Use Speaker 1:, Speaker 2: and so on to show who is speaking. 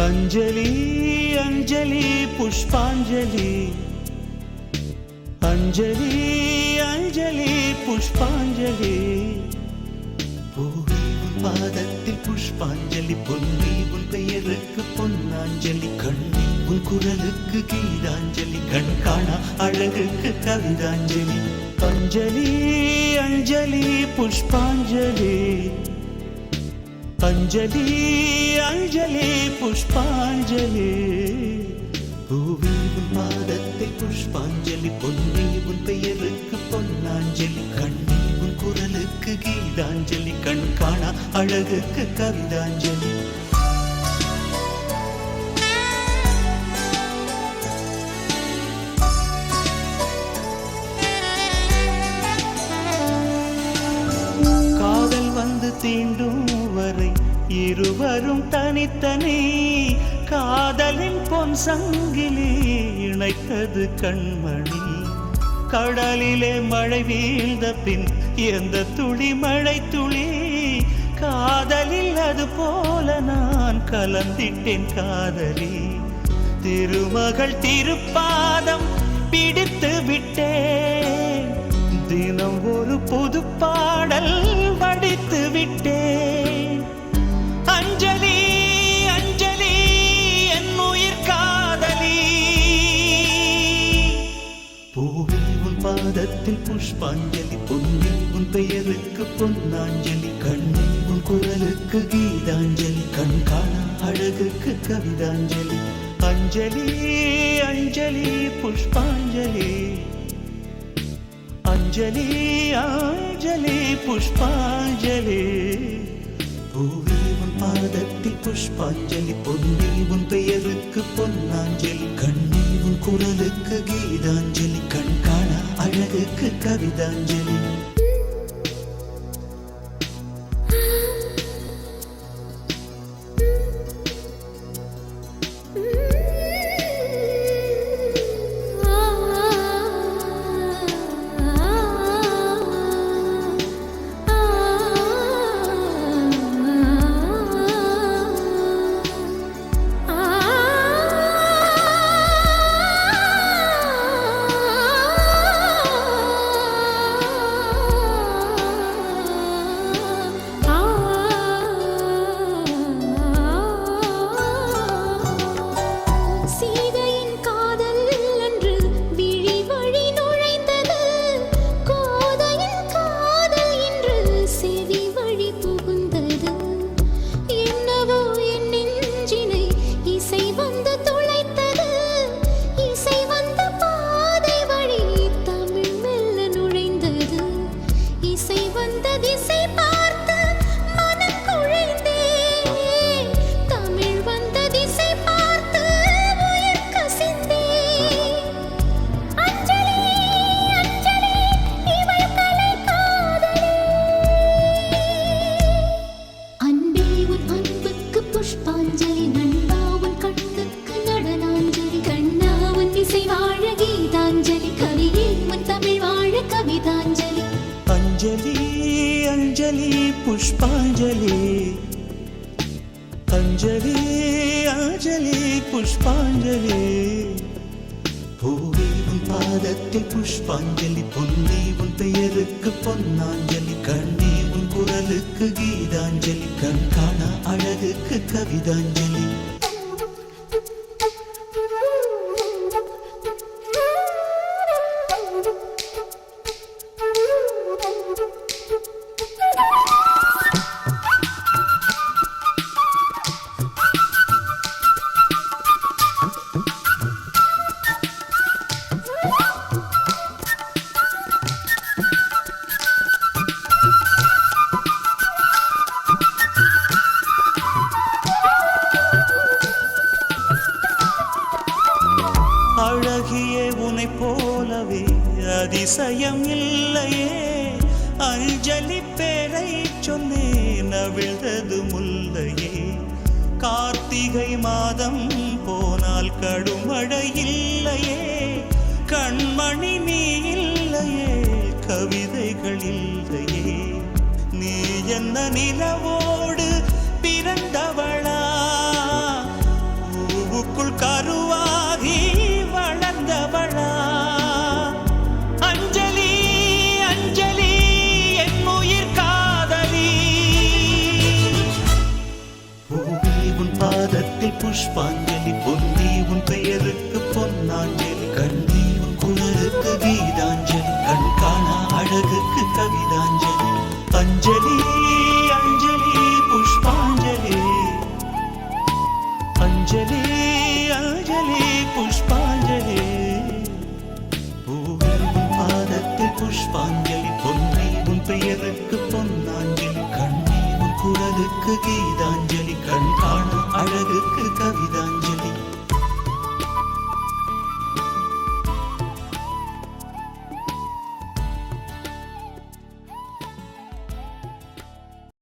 Speaker 1: अंजलि अंजलि पुष्पांजलि अंजलि अंजलि पुष्पांजलि பூவே உன் பாதத்தில் புஷ்பாஞ்சலி பொன்னி உன் பெயருக்கு பொன்னாஞ்சலி கண்ணி உன் குரலுக்கு கீதாஞ்சலி கண் காணா அழகுக்கு கவிதாஞ்சலி अंजलि अंजलि पुष्पांजलि अंजलि अंजलि पुष्पांजलि பூவே உன் பாதத்தில் புஷ்பாஞ்சலி பொன்னி உன் பெயருக்கு பொன்னாஞ்சலி கண்ணி உன் குரலுக்கு கீதாஞ்சலி கண் காணா அழகுக்கு கவிதாஞ்சலி காதல் வந்து தீண்டும் வரை இருவரும் தனித்தனி காதலின் பொன் சங்கிலி இணைத்தது கண்மணி கடலிலே மழை வீழ்ந்த பின் எந்த துளி மழை துளி காதலில் அது போல நான் கலந்திட்டேன் காதலி திருமகள் திருப்பாதம் பிடித்து விட்டேன் தினம் ஒரு புது பாடல் வடித்து விட்டேன் अंजलि अंजलि என் உயிர் காதலி பூவே உன் பாதத்தில் புஷ்பாஞ்சலி பொன்னி உன் பெயருக்கு பொன்னாஞ்சலி கண்ணி உன் குரலுக்கு கீதாஞ்சலி கண் காணா அழகுக்கு கவிதாஞ்சலி अंजलि अंजलि पुष्पांजलि अंजलि अंजलि पुष्पांजलि பூவே உன் பாதத்தில் புஷ்பாஞ்சலி பொன்னி உன் பெயருக்கு பொன்னாஞ்சலி கண்ணி உன் குரலுக்கு கீதாஞ்சலி கண் காணா அழகுக்கு கவிதாஞ்சலி अंजलि अंजलि पुष्पांजलि अंजलि अंजलि पुष्पांजलि பூவே உன் பாதத்தில் புஷ்பாஞ்சலி பொன்னி உன் பெயருக்கு பொன்னாஞ்சலி கண்ணி உன் குரலுக்கு கீதாஞ்சலி கண் காணா அழகுக்கு கவிதாஞ்சலி அழகியே உன்னை போலவே அதிசயம் இல்லையே அஞ்சலி பேரை சொன்னேன் அவிழ்ந்தது முல்லையே கார்த்திகை மாதம் போனால் கடுமழை இல்லையே கண்மணி நீ இல்லையே கவிதைகள் இல்லையே நீ என்ன நிலவோடு பிறந்தவளா புஷ்பாஞ்சலி பொன்னி உன் பெயருக்கு பொன்னாஞ்சலி கண்ணி உன் குரலுக்கு கீதாஞ்சலி கண் காணா அழகுக்கு கவிதாஞ்சலி அஞ்சலி அஞ்சலி புஷ்பாஞ்சலி அஞ்சலி அஞ்சலி புஷ்பாஞ்சலி பூவில் உன் பாதத்தில் புஷ்பாஞ்சலி பொன்னி உன் பெயருக்கு பொன்னாஞ்சலி கண்ணி உன் குரலுக்கு கீதாஞ்சலி கண் காண